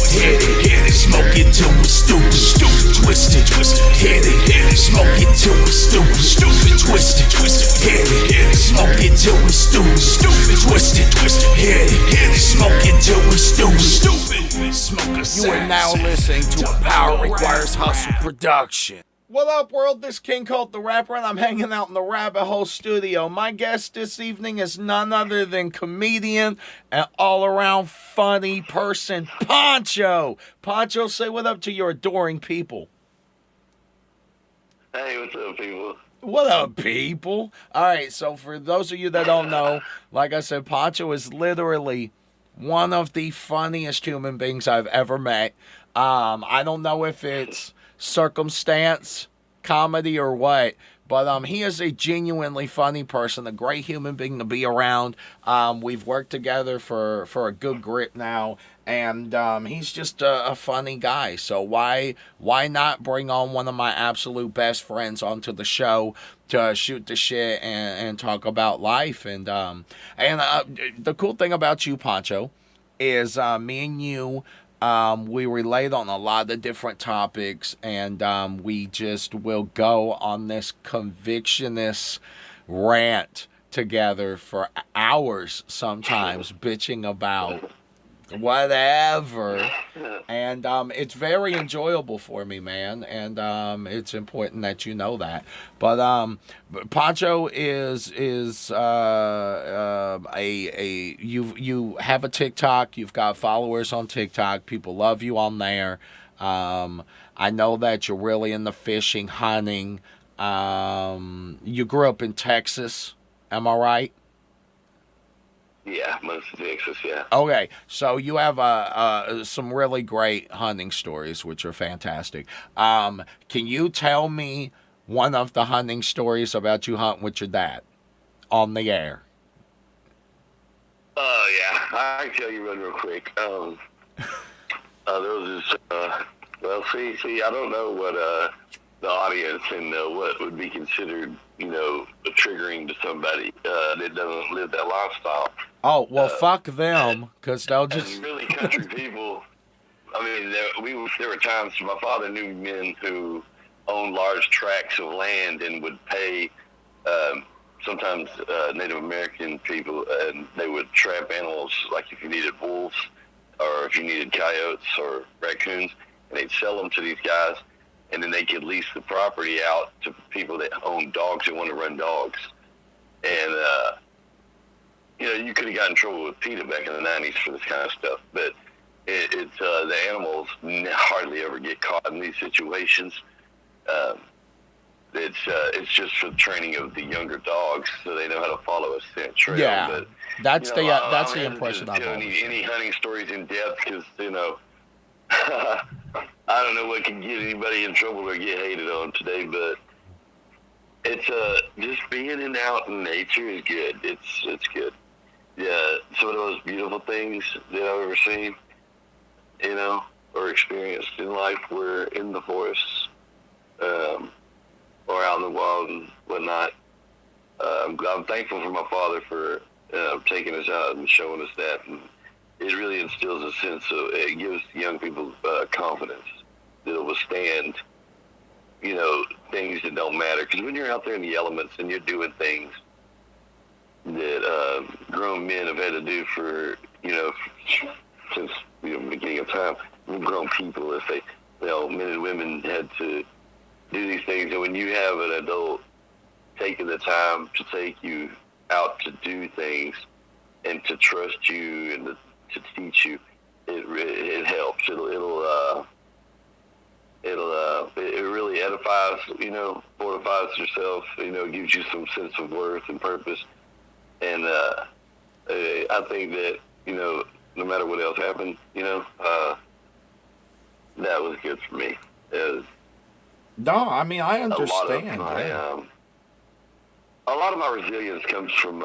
hit it, smoke it till we're stupid, twisted, hit it, smoke it till we're stupid, twisted, hit it, smoke it till we're stupid, twisted, hit it, smoke it till we're stupid, smoke a. You are now listening to a Power Requires Hustle production. What up, world? This is King Kold the Rapper, and I'm hanging out in the Rabbit Hole studio. My guest this evening is none other than comedian and all-around funny person, Pancho. Pancho, say what up to your adoring people. Hey, what's up, people? What up, people? All right, so for those of you that don't know, like I said, Pancho is literally one of the funniest human beings I've ever met. I don't know if it's circumstance, comedy, or what, but he is a genuinely funny person, a great human being to be around. We've worked together for a good grip now, and he's just a funny guy. So why not bring on one of my absolute best friends onto the show to shoot the shit and talk about life? And the cool thing about you, Pancho, is me and you, we relate on a lot of different topics, and we just will go on this convictionist rant together for hours sometimes, bitching about whatever, and it's very enjoyable for me, man, and it's important that you know that. But Pancho is you have a TikTok, you've got followers on TikTok, people love you on there. I know that you're really into fishing, hunting. You grew up in Texas, am I right? Yeah, most of Texas, yeah. Okay, so you have some really great hunting stories, which are fantastic. Can you tell me one of the hunting stories about you hunting with your dad on the air? Yeah, I can tell you real quick. There was this, well, see, I don't know what the audience and what would be considered, triggering to somebody that doesn't live that lifestyle. Oh, well, fuck them, because they'll just... And really country people, I mean, there were times my father knew men who owned large tracts of land and would pay sometimes Native American people, and they would trap animals, like if you needed wolves or if you needed coyotes or raccoons, and they'd sell them to these guys, and then they could lease the property out to people that own dogs and want to run dogs. And, you could have gotten in trouble with PETA back in the 90s for this kind of stuff, but the animals hardly ever get caught in these situations. It's just for the training of the younger dogs, so they know how to follow a scent trail. Yeah, but, that's the impression I've always had. Any hunting stories in depth, because I don't know what can get anybody in trouble or get hated on today, but it's just being out in nature is good. It's good. Yeah, some of the most beautiful things that I've ever seen, or experienced in life were in the forests, or out in the wild and whatnot. I'm thankful for my father for taking us out and showing us that, and it really instills a sense of, it gives young people confidence that'll withstand, things that don't matter. Because when you're out there in the elements and you're doing things that grown men have had to do for, since the beginning of time, grown people, if they, men and women had to do these things. And when you have an adult taking the time to take you out to do things and to trust you and to teach you, it helps. It really edifies, fortifies yourself, gives you some sense of worth and purpose. And I think that, no matter what else happened, that was good for me. No, I mean, I understand. A lot of my resilience comes from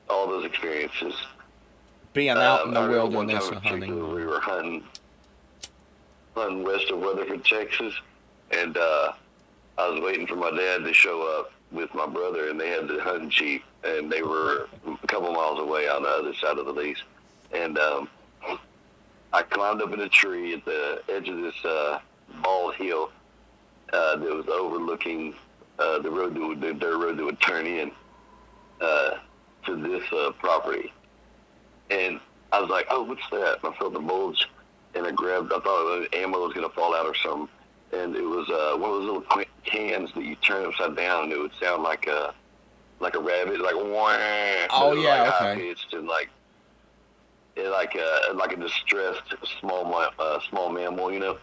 all those experiences. Being out in the wilderness and hunting. We were hunting west of Weatherford, Texas, and I was waiting for my dad to show up with my brother, and they had the hunting jeep, and they were a couple miles away on the other side of the lease. And I climbed up in a tree at the edge of this bald hill that was overlooking the dirt road that would turn in to this property. And I was like, oh, what's that? And I felt the bulge, and I thought ammo was going to fall out or something. And it was one of those little cans that you turn upside down, and it would sound like a rabbit, like wah. Oh yeah, like okay. High pitched and like a distressed small mammal, you know.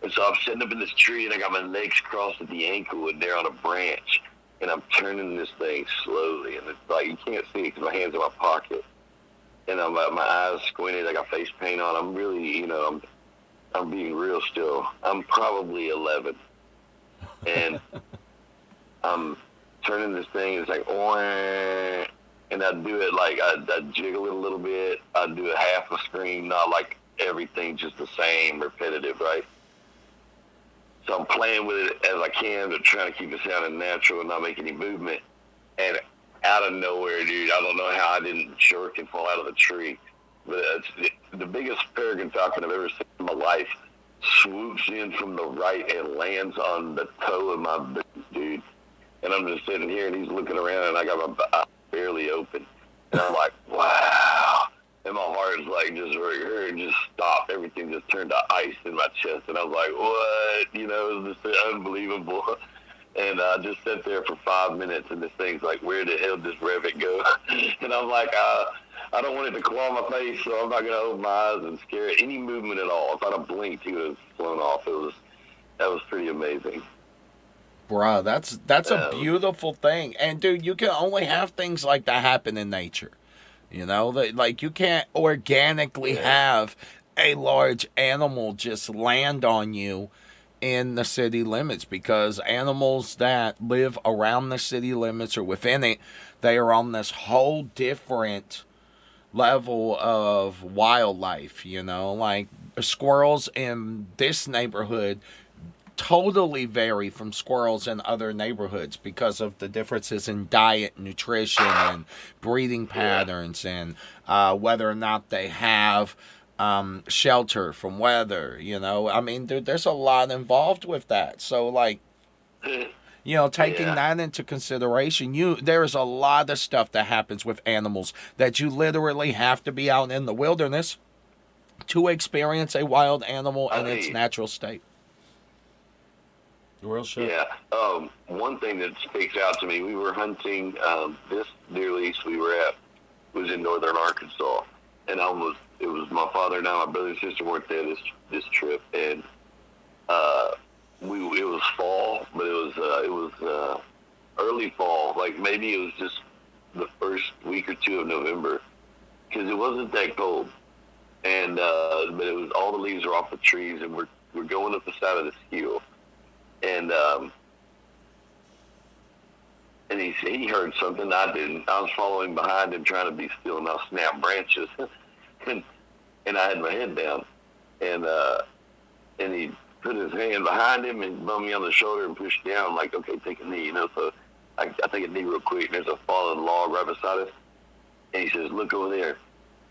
And so I'm sitting up in this tree, and I got my legs crossed at the ankle, and they're on a branch, and I'm turning this thing slowly, and it's like you can't see it because my hands in my pocket, and my eyes squinted. I got face paint on. I'm really, I'm being real still. I'm probably 11, and I'm turning this thing. It's like, wah, and I'd do it like I'd jiggle it a little bit. I'd do a half a scream, not like everything just the same, repetitive, right? So I'm playing with it as I can, but trying to keep it sounding natural and not make any movement. And out of nowhere, dude, I don't know how I didn't jerk and fall out of the tree. But it's the biggest peregrine falcon I've ever seen in my life swoops in from the right and lands on the toe of my boot, dude. And I'm just sitting here, and he's looking around, and I got my eyes barely open. And I'm like, wow. And my heart is like just stopped. Everything just turned to ice in my chest. And I was like, what? It was just unbelievable. And I just sat there for 5 minutes, and this thing's like, where the hell does Revit go? And I'm like, I don't want it to claw my face, so I'm not going to open my eyes and scare it. Any movement at all. If I'd have blinked, he would have flown off. That was pretty amazing. Bruh, that's a beautiful thing. And dude, you can only have things like that happen in nature. Like you can't organically have a large animal just land on you in the city limits, because animals that live around the city limits or within it, they are on this whole different level of wildlife, like squirrels in this neighborhood totally vary from squirrels in other neighborhoods because of the differences in diet, nutrition, and breeding patterns, and whether or not they have shelter from weather. I mean, dude, there's a lot involved with that. So, like, taking that into consideration, there is a lot of stuff that happens with animals that you literally have to be out in the wilderness to experience a wild animal in its natural state. Real shit. Yeah. One thing that sticks out to me, we were hunting this deer lease we were at was in northern Arkansas, and it was my father and I, my brother and sister weren't there this trip, and it was fall, but it was early fall, like maybe it was just the first week or two of November, because it wasn't that cold, and but it was all the leaves were off the trees, and we're going up the side of this hill. And he heard something I didn't. I was following behind him, trying to be still, and I'll snap branches, and I had my head down, and he put his hand behind him and bumped me on the shoulder and pushed down, like, okay, take a knee, So I take a knee real quick, and there's a fallen log right beside us, and he says, look over there,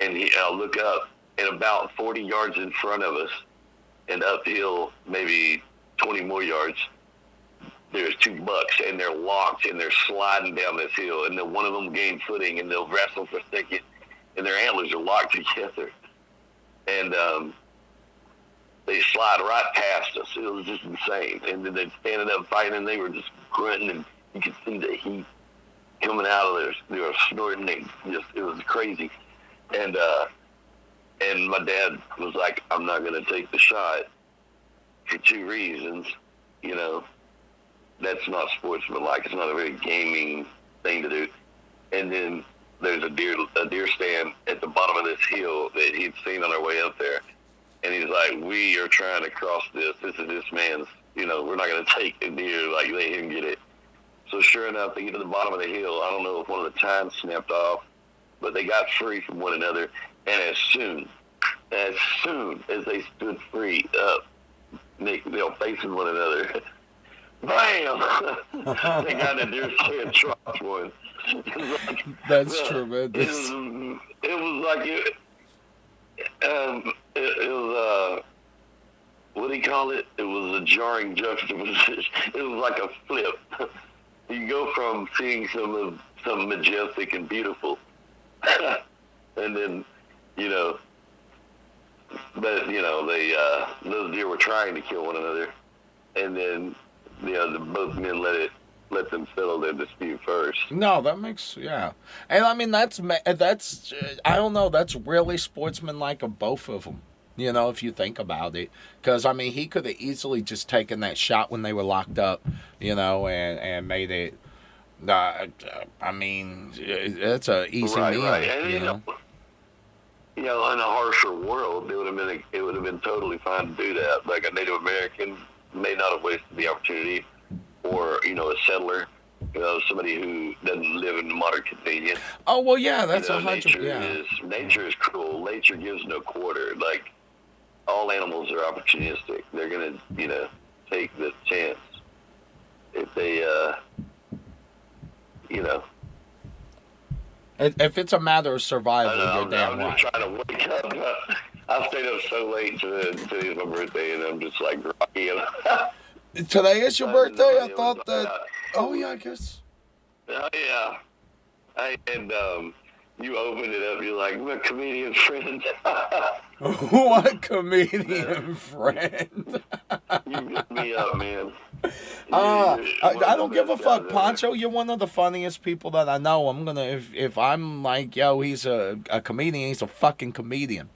and I'll look up, and about 40 yards in front of us, and uphill maybe 20 more yards, there's two bucks, and they're locked, and they're sliding down this hill, and then one of them gained footing, and they'll wrestle for a second, and their antlers are locked together, and they slide right past us. It was just insane. And then they'd standing up fighting, and they were just grunting, and you could see the heat coming out of theirs. They were snorting. It was crazy. And my dad was like, I'm not going to take the shot for two reasons. That's not sportsmanlike. It's not a very gaming thing to do. And then there's a deer stand at the bottom of this hill that he'd seen on our way up there. And he's like, we are trying to cross this. This is this man's, we're not going to take the deer, like, let him get it. So sure enough, they get to the bottom of the hill. I don't know if one of the tines snapped off, but they got free from one another. And as soon as they stood free up, facing one another, bam! They got a deer stand dropped one. That's tremendous. It was like it call it? It was a jarring juxtaposition. It was like a flip. You go from seeing something majestic and beautiful, and then, you know, but you know, those deer were trying to kill one another, and then, you know, both men let them settle their dispute first. No, that makes, yeah. And I mean, that's I don't know, that's really sportsmanlike of both of them, you know, if you think about it. Because, I mean, he could have easily just taken that shot when they were locked up, you know, and made it, I mean, it's a easy meal, Right. And, you know. You know, in a harsher world, it would have been totally fine to do that. Like a Native American may not have wasted the opportunity, or, you know, a settler, you know, somebody who doesn't live in modern convenience. Oh, well, yeah, that's you know, 100, yeah. Nature is cruel. Nature gives no quarter. Like, all animals are opportunistic. They're gonna, you know, take the chance if they, you know. If it's a matter of survival, you're damn I'm right. just trying to wake up. I stayed up so late today's my birthday, and I'm just like groggy. Today is your birthday? I thought that. About, Oh, yeah, I guess. oh yeah. And you opened it up. You're like, my comedian friend. What comedian friend? You messed me up, man. I don't give a fuck, Pancho. You're one of the funniest people that I know. I'm gonna, if I'm like, yo, he's a comedian, he's a fucking comedian.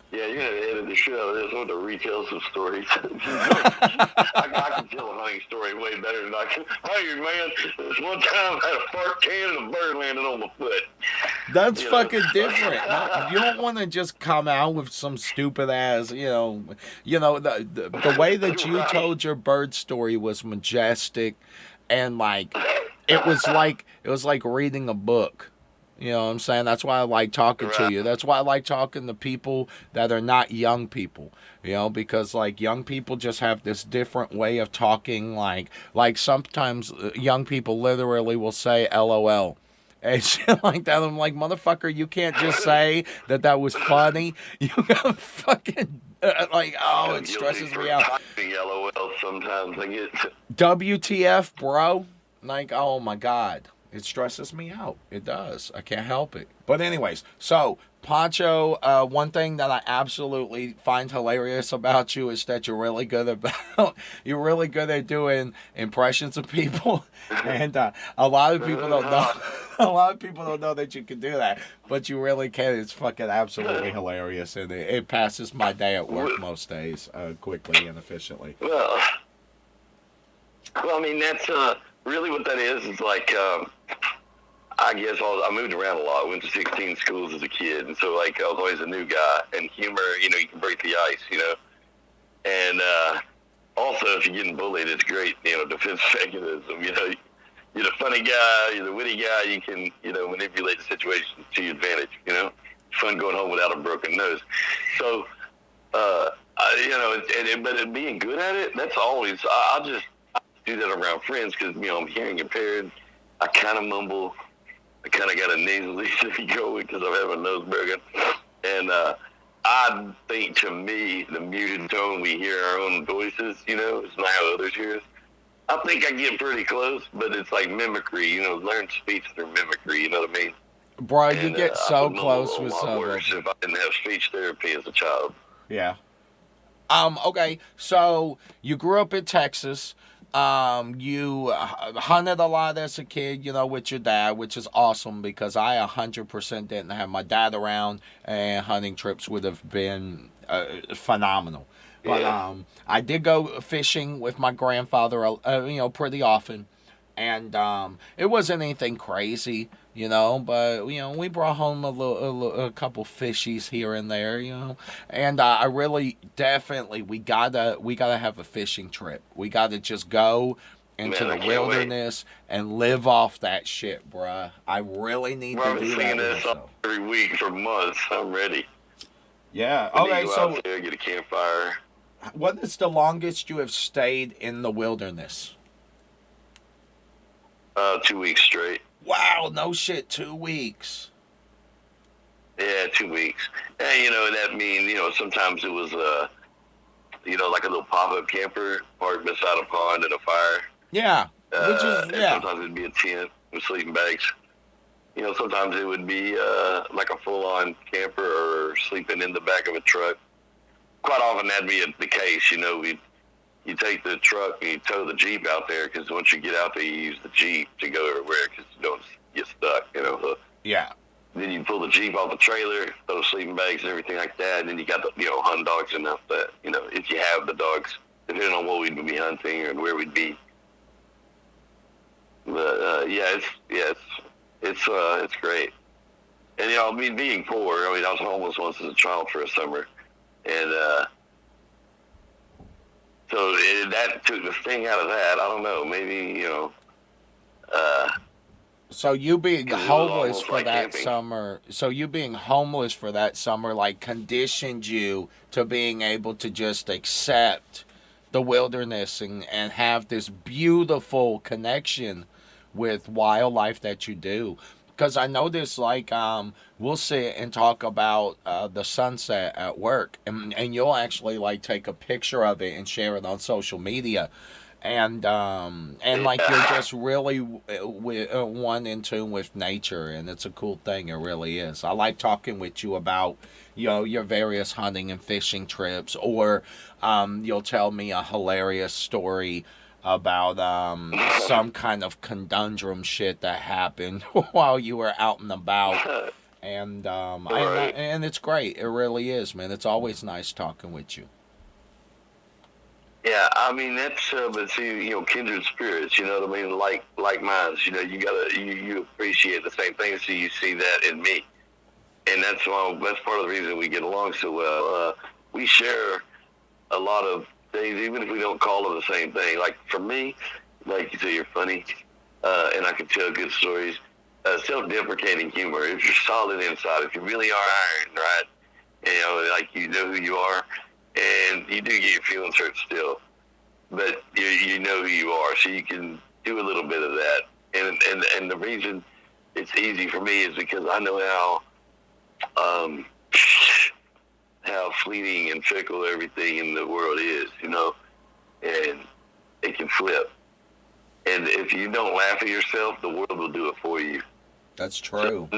Yeah, you're gonna edit the shit out of this. I want to retell some stories. I can tell a hunting story way better than I can. Hey, man, this one time I had a fart can and a bird landed on my foot. That's fucking different. You don't want to just come out with some stupid ass, you know, the way that you told your bird story was majestic, and like it was like reading a book. You know what I'm saying? That's why I like talking to you. That's why I like talking to people that are not young people. You know, because like young people just have this different way of talking. Like sometimes young people literally will say LOL. And shit like that. I'm like, motherfucker, you can't just say that was funny. You gotta fucking, like, oh, it stresses me out. LOL sometimes. I get WTF, bro? Like, oh my God. It stresses me out. It does. I can't help it. But anyways, so Pancho, one thing that I absolutely find hilarious about you is that you're really good at doing impressions of people, and a lot of people don't know. A lot of people don't know that you can do that, but you really can. It's fucking absolutely hilarious, and it passes my day at work most days quickly and efficiently. Well, I mean, that's really what that is like, I guess I moved around a lot. I went to 16 schools as a kid, and so, like, I was always a new guy. And humor, you know, you can break the ice, you know. And also, if you're getting bullied, it's great, you know, defense mechanism. You know, you're the funny guy, you're the witty guy. You can, you know, manipulate the situation to your advantage, you know. Fun going home without a broken nose. So, you know, but being good at it, that's always, I just do that around friends because, you know, I'm hearing impaired. I kind of mumble. I kind of got a nasally going because I'm having a nose broken. And I think, to me, the muted tone we hear our own voices, you know, is not how others hear us. I think I get pretty close, but it's like mimicry, you know, learn speech through mimicry, you know what I mean? Bro, you get so close with some worse if I didn't have speech therapy as a child. Yeah. Okay, so you grew up in Texas. You hunted a lot as a kid, you know, with your dad, which is awesome because I 100% didn't have my dad around, and hunting trips would have been phenomenal. But I did go fishing with my grandfather, you know, pretty often, and it wasn't anything crazy, you know, but, you know, we brought home a couple fishies here and there, you know, and I really definitely we gotta have a fishing trip. We gotta just go into the wilderness and live off that shit, bruh. I really need to do that. This every week for months. I'm ready. Yeah. Okay. So out there, get a campfire. What is the longest you have stayed in the wilderness? 2 weeks straight. Wow, no shit, 2 weeks. Yeah, 2 weeks. And, you know, that means, you know, sometimes it was like a little pop-up camper parked beside a pond and a fire. Yeah, which is And sometimes it'd be a tent with sleeping bags. Sometimes it would be like a full-on camper or sleeping in the back of a truck. Quite often that'd be the case. You take the truck and you tow the Jeep out there, because once you get out there, you use the Jeep to go everywhere because you don't get stuck. So yeah. then you pull the Jeep off the trailer, throw sleeping bags and everything like that, and then you got the hunting dogs enough that if you have the dogs, depending on what we'd be hunting and where we'd be. But it's great. And me being poor, I was homeless once as a child for a summer, and so that took the sting out of that. I don't know, maybe So you being homeless for like that camping. summer, like conditioned you to being able to just accept the wilderness and have this beautiful connection with wildlife that you do. Because I notice, like, we'll sit and talk about the sunset at work, and you'll actually like take a picture of it and share it on social media, and like you're just really one in tune with nature, and it's a cool thing. It really is. I like talking with you about your various hunting and fishing trips, or you'll tell me a hilarious story about some kind of conundrum shit that happened while you were out and about, and Right. and it's great. It really is, man. It's always nice talking with you. Yeah, that's but see, kindred spirits. You know what I mean? Like minds. You appreciate the same thing, so you see that in me, and that's part of the reason we get along so well. We share a lot of things, even if we don't call it the same thing. Like for me, like you say, you're funny, and I can tell good stories. Self-deprecating humor. If you're solid inside, if you really are iron, right? Like you know who you are, and you do get your feelings hurt still, but you know who you are, so you can do a little bit of that. And the reason it's easy for me is because I know how fleeting and fickle everything in the world is, and it can flip. And if you don't laugh at yourself, the world will do it for you. That's true.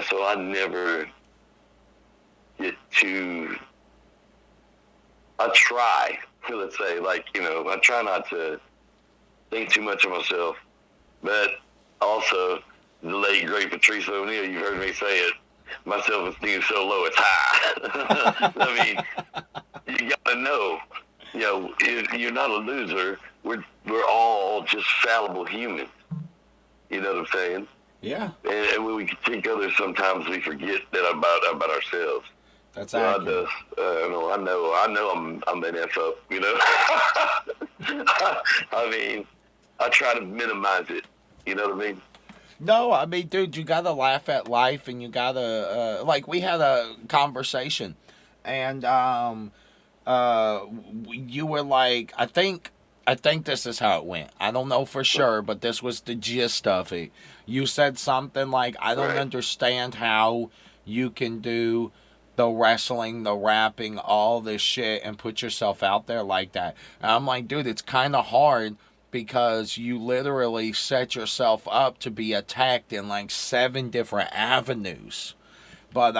So I never get to. I try, let's say, I try not to think too much of myself, but also the late great Patrice O'Neal, you've heard me say it. My self-esteem is so low, it's high. You gotta know, you're not a loser. We're all just fallible humans. You know what I'm saying? Yeah, And when we critique others, sometimes we forget that about ourselves. that's Yeah, accurate. I know I'm an F up. I try to minimize it. You know what I mean? No, I mean, dude, you gotta laugh at life, and you gotta like we had a conversation, and you were like, I think this is how it went. I don't know for sure, but this was the gist of it. You said something like, I don't Right. understand how you can do the wrestling, the rapping, all this shit, and put yourself out there like that. And I'm like, dude, it's kind of hard because you literally set yourself up to be attacked in like 7 different avenues. But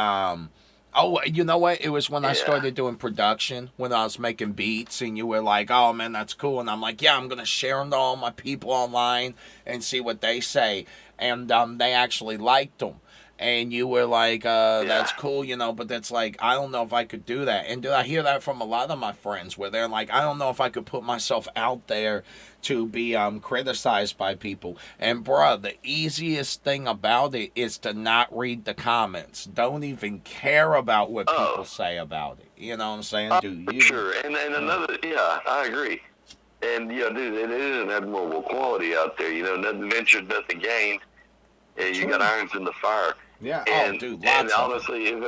oh, you know what? It was when I Yeah. started doing production, when I was making beats, and you were like, "Oh man, that's cool," and I'm like, "Yeah, I'm gonna share them to all my people online and see what they say," and they actually liked them. And you were like, that's cool, but that's like, I don't know if I could do that. And dude, I hear that from a lot of my friends where they're like, I don't know if I could put myself out there to be criticized by people. And bruh, the easiest thing about it is to not read the comments. Don't even care about what people say about it. You know what I'm saying? Dude, For sure. And another, I agree. And dude, it is an admirable quality out there. Nothing ventured, nothing gained. And you got irons in the fire. Yeah. And, Oh, dude, and lots of them. honestly, you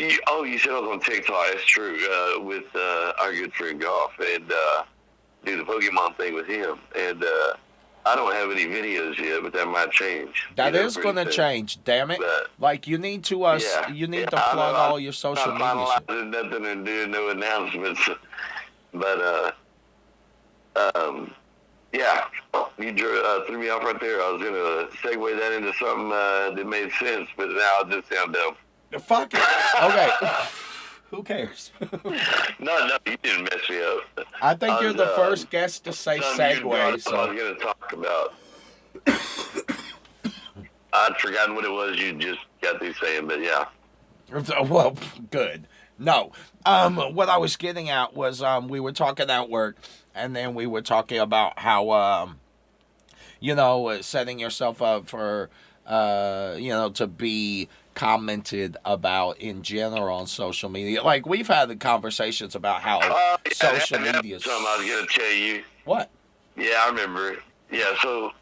said I was on TikTok. That's true. With our good friend Goff, and do the Pokemon thing with him. And I don't have any videos yet, but that might change. That is going to soon. change, damn it. But, like, you need to you need to plug all your social media shit. I'm not finalizing nothing and doing no announcements. But, yeah, you threw me off right there. I was going to segue that into something that made sense, but now I'll just sound dumb. Fuck it. Okay. Who cares? No, you didn't mess me up. I think you're the first guest to say segue. So I was going to talk about. I'd forgotten what it was you just got through saying, but yeah. Well, good. No. What I was getting at was we were talking at work, and then we were talking about how setting yourself up for to be commented about in general on social media. Like, we've had the conversations about how social media is something I was going to tell you. What? Yeah, I remember. Yeah, so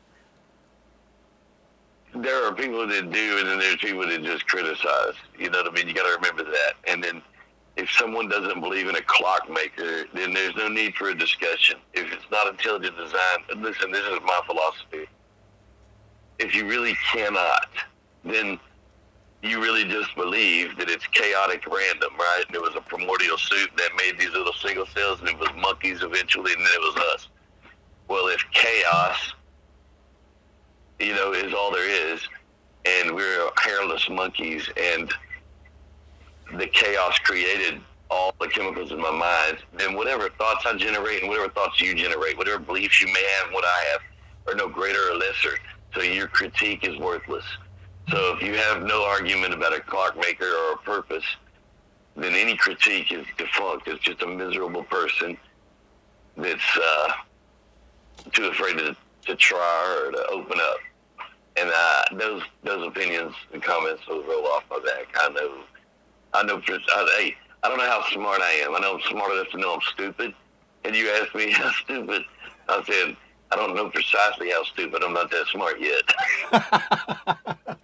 there are people that do, and then there's people that just criticize. You know what I mean? You got to remember that. And then if someone doesn't believe in a clockmaker, then there's no need for a discussion. If it's not intelligent design, listen, this is my philosophy. If you really cannot, then you really just believe that it's chaotic random, right? And it was a primordial soup that made these little single cells, and it was monkeys eventually, and then it was us. Well, if chaos, is all there is, and we're hairless monkeys, and the chaos created all the chemicals in my mind, then whatever thoughts I generate and whatever thoughts you generate, whatever beliefs you may have and what I have, are no greater or lesser. So your critique is worthless. So if you have no argument about a clockmaker or a purpose, then any critique is defunct. It's just a miserable person that's too afraid to try or to open up. And those opinions and comments will roll off my back. I know. Hey, I don't know how smart I am. I know I'm smart enough to know I'm stupid. And you asked me how stupid. I said, I don't know precisely how stupid. I'm not that smart yet.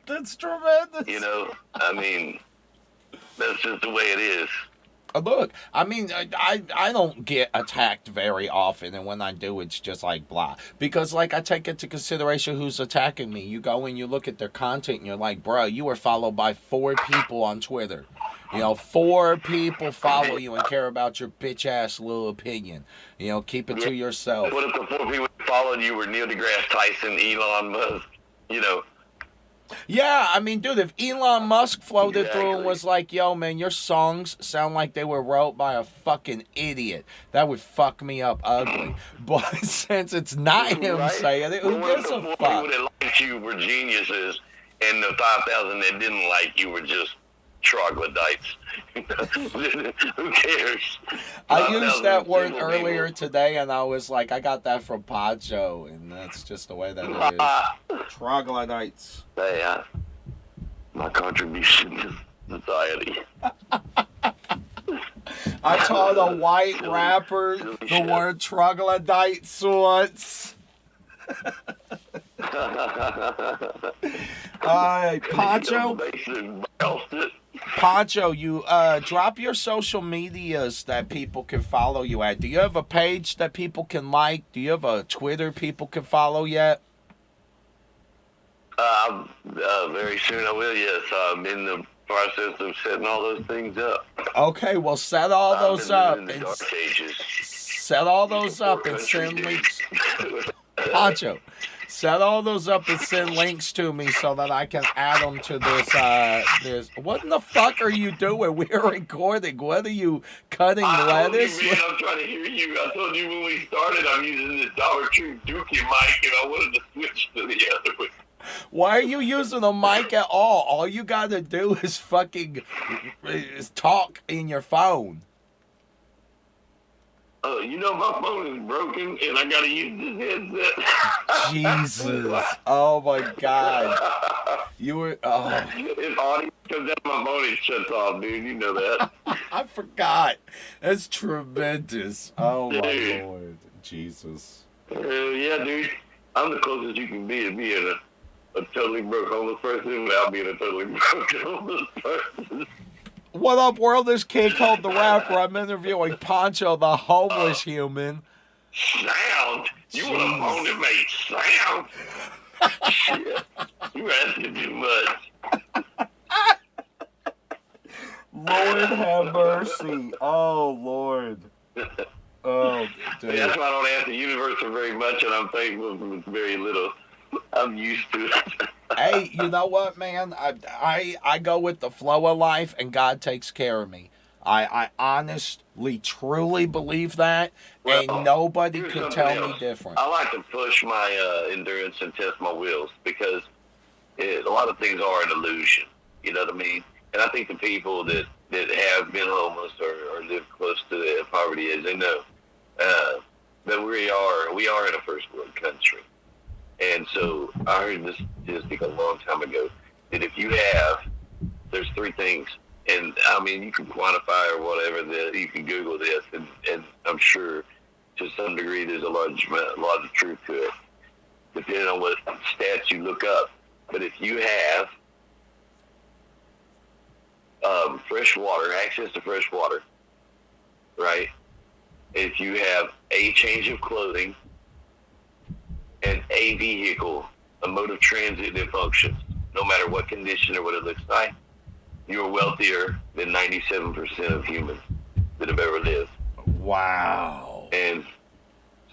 That's tremendous. I mean, that's just the way it is. Look, I mean, I don't get attacked very often, and when I do, it's just like blah. Because, like, I take into consideration who's attacking me. You go and you look at their content, and you're like, bro, you were followed by 4 people on Twitter. 4 people follow you and care about your bitch-ass little opinion. Keep it to yourself. What if the 4 people that followed you were Neil deGrasse Tyson, Elon Musk, Yeah, I mean, dude, if Elon Musk floated through and was like, yo, man, your songs sound like they were wrote by a fucking idiot, that would fuck me up ugly. But since it's not him saying it, who gives a fuck? The 4 people that liked you were geniuses, and the 5,000 that didn't like you were just troglodytes. Who cares? I used that word earlier today, and I was like, I got that from Pancho, and that's just the way that it is. Troglodytes. Hey, my contribution to society. I taught a white rapper the word troglodytes once. Pancho, you drop your social medias that people can follow you at. Do you have a page that people can like? Do you have a Twitter people can follow yet? Very soon I will, yes. I'm in the process of setting all those things up. Okay, well, set all those up. Set all those up and send links. Pancho, set all those up and send links to me so that I can add them to this. What in the fuck are you doing? We're recording. What are you cutting lettuce? I'm trying to hear you. I told you when we started I'm using the Dollar Tree Dookie mic, and I wanted to switch to the other one. Why are you using a mic at all? All you gotta do is fucking talk in your phone. My phone is broken, and I gotta use this headset. Jesus. Oh, my God. You were... Oh. If audio comes out of my phone, it shuts off, dude. You know that. I forgot. That's tremendous. Oh, my Lord. Jesus. Yeah, dude. I'm the closest you can be to being a totally broke homeless person without being a totally broke homeless person. What up, world? This kid called The Rapper. I'm interviewing Pancho, the homeless human. Sound? You want a phone that makes sound? Shit. You're asking too much. Lord have mercy. Oh, Lord. Oh, dude. That's why I don't ask the universe very much, and I'm thankful for very little. I'm used to it. Hey, you know what, man? I go with the flow of life, and God takes care of me. I honestly, truly believe that, Well, and nobody here's could something tell me else. different. I like to push my endurance and test my wills because a lot of things are an illusion. You know what I mean? And I think the people that have been homeless or live close to the poverty edge, they know that we are in a first world country. And so I heard this statistic a long time ago that if you have, there's three things, and I mean you can quantify or whatever. You can Google this, and I'm sure to some degree there's a lot of truth to it, depending on what stats you look up. But if you have fresh water, access to fresh water, right? If you have a change of clothing and a vehicle, a mode of transit that functions, no matter what condition or what it looks like, you're wealthier than 97% of humans that have ever lived. Wow. And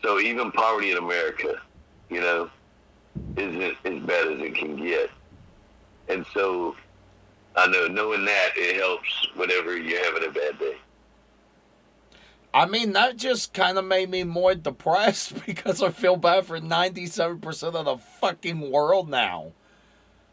so even poverty in America, you know, isn't as bad as it can get. And so I know knowing that it helps whenever you're having a bad day. I mean, that just kind of made me more depressed because I feel bad for 97% of the fucking world now.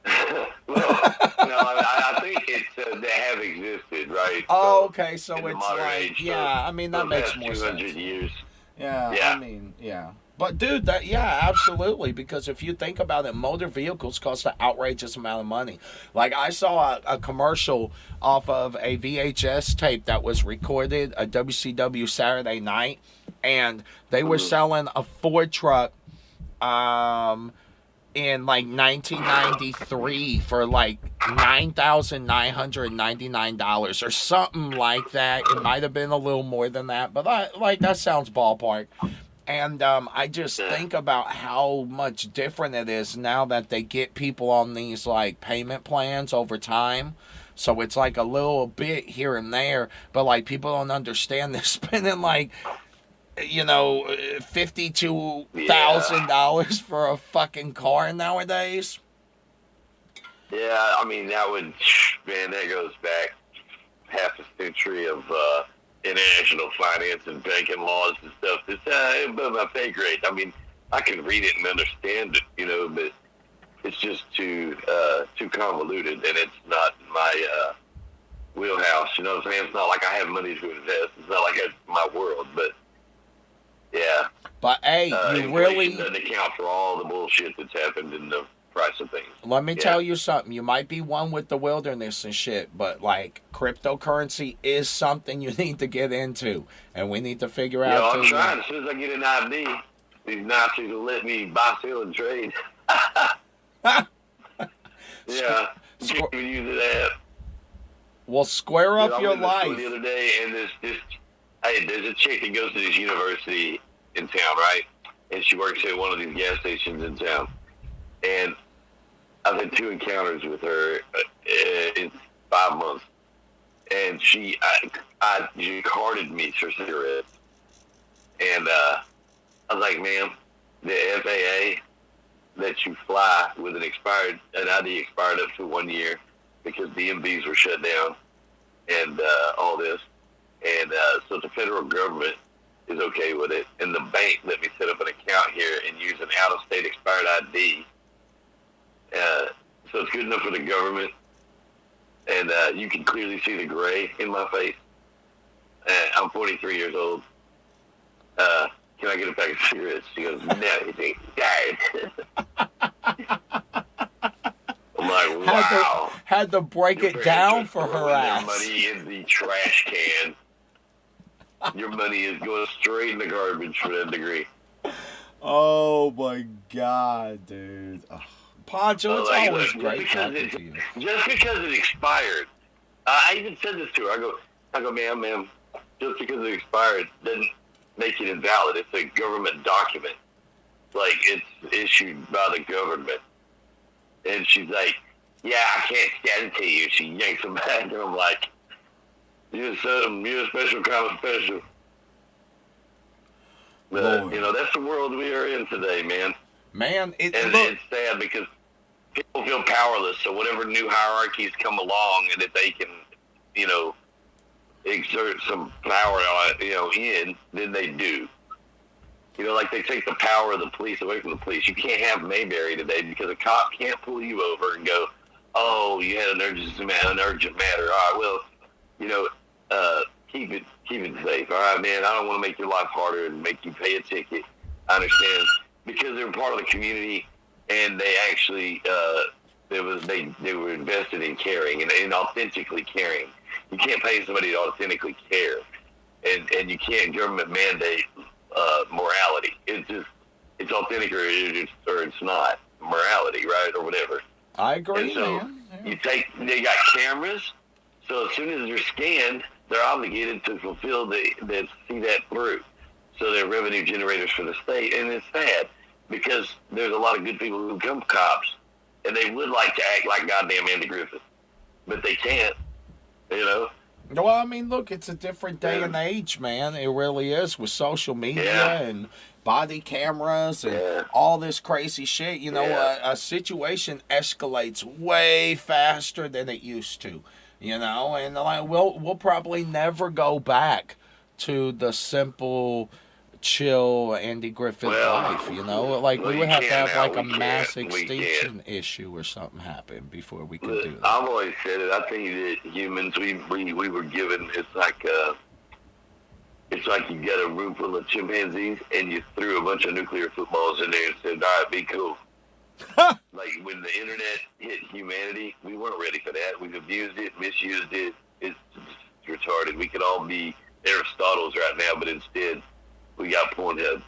Well, no, I think it's they have existed, right? Oh, So, okay, so in the it's modern like, age, yeah, I mean, that those makes past more 200 sense. years. Yeah, Yeah. I mean, yeah. But, dude, yeah, absolutely, because if you think about it, motor vehicles cost an outrageous amount of money. Like, I saw a commercial off of a VHS tape that was recorded, a WCW Saturday Night, and they were selling a Ford truck, in like 1993 for like $9,999 or something like that. It might have been a little more than that, but that sounds ballpark. And I just think about how much different it is now that they get people on these like payment plans over time. So it's like a little bit here and there, but like people don't understand they're spending like, you know, $52,000 for a fucking car nowadays. Yeah, I mean that goes back half a century of international finance and banking laws and stuff. It's above my pay grade. I mean, I can read it and understand it, you know, but it's just too convoluted, and it's not my wheelhouse. You know what I'm saying? It's not like I have money to invest. It's not like it's my world, but yeah. But hey, you really doesn't account for all the bullshit that's happened in the price of things. let me tell you something. You might be one with the wilderness and shit, but like cryptocurrency is something you need to get into, and we need to figure out. I'm trying. As soon as I get an ID, these Nazis will let me buy, sell, and trade. Yeah, you can use that. Well, square up your life. I went to school the other day, and there's a chick that goes to this university in town, right? And she works at one of these gas stations in town. And I've had 2 encounters with her in 5 months. And she carded me for cigarettes. And I was like, ma'am, the FAA lets you fly with an ID expired up to 1 year because DMVs were shut down and all this. And so the federal government is okay with it. And the bank let me set up an account here and use an out-of-state expired ID. So it's good enough for the government. And you can clearly see the gray in my face. I'm 43 years old. Can I get a pack of cigarettes? She goes, no, you think, I'm like, wow. Had to break it down for her ass. Money in the trash can. Your money is going straight in the garbage for that degree. Oh my god, dude. Oh. Pancho, it's always great talking to you. Just because it expired. I even said this to her. I go, ma'am, just because it expired doesn't make it invalid. It's a government document. Like, it's issued by the government. And she's like, yeah, I can't stand it to you. She yanks him back, and I'm like, you're a special kind of special. But, you know, that's the world we are in today, man. Man, it's sad because people feel powerless. So whatever new hierarchies come along and that they can, you know, exert some power on, you know, then they do. You know, like they take the power of the police away from the police. You can't have Mayberry today because a cop can't pull you over and go, oh, you had an urgent matter. All right, well, you know, keep it safe. All right, man. I don't want to make your life harder and make you pay a ticket. I understand, because they were part of the community and they actually they were invested in caring and authentically caring. You can't pay somebody to authentically care, and you can't government mandate morality. It's authentic or it's not morality, right, or whatever. I agree, and so man. Yeah. They got cameras, so as soon as they're scanned, they're obligated to fulfill see that through. So they're revenue generators for the state, and it's sad because there's a lot of good people who become cops, and they would like to act like goddamn Andy Griffith, but they can't. You know. Well, I mean, look, it's a different day and age, man. It really is, with social media and body cameras and all this crazy shit. You know, a situation escalates way faster than it used to. You know, and like we'll probably never go back to the simple, chill Andy Griffith life. You know, like we would have to have like a mass extinction issue or something happen before we could do that. I've always said it. I think that humans, we were given. It's like you got a room full of chimpanzees and you threw a bunch of nuclear footballs in there and said, "All right, be cool." Like when the internet hit humanity, we weren't ready for that. We've abused it, misused it. It's retarded. We could all be Aristotles right now, but instead we got Pornhub.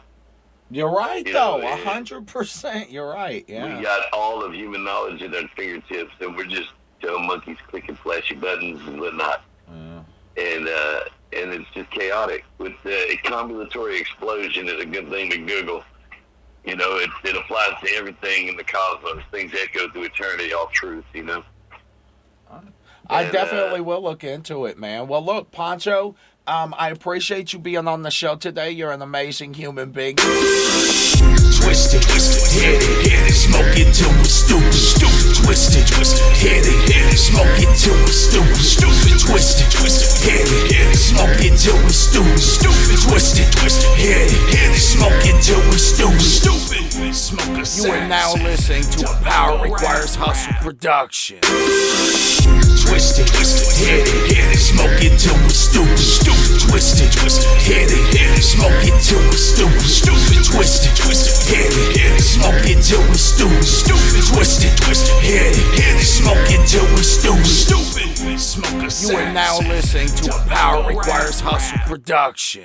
You're right, though. 100%. You're right. Yeah. We got all of human knowledge at our fingertips, and we're just monkeys clicking flashy buttons and whatnot. And it's just chaotic. With a combinatory explosion is a good thing to Google. You know, it applies to everything in the cosmos. Things echo through eternity, all truth, you know. I definitely will look into it, man. Well, look, Pancho, I appreciate you being on the show today. You're an amazing human being. Twisted, hit it, smoke it till we're stupid, twisted, hit it, smoke it till we're stupid, twisted, hit it, smoke it till we're stupid, twisted, hit it, smoke it till we're stupid. You are now listening to a Power Requires Hustle production. Twisted, hit it, smoke it till we're stupid, twisted, hit it, smoke it till we're stupid, twisted, hit it, smoke it till we're stupid, twisted, hit it, smoke it till we're stupid. You are now listening to a Power Requires Hustle production.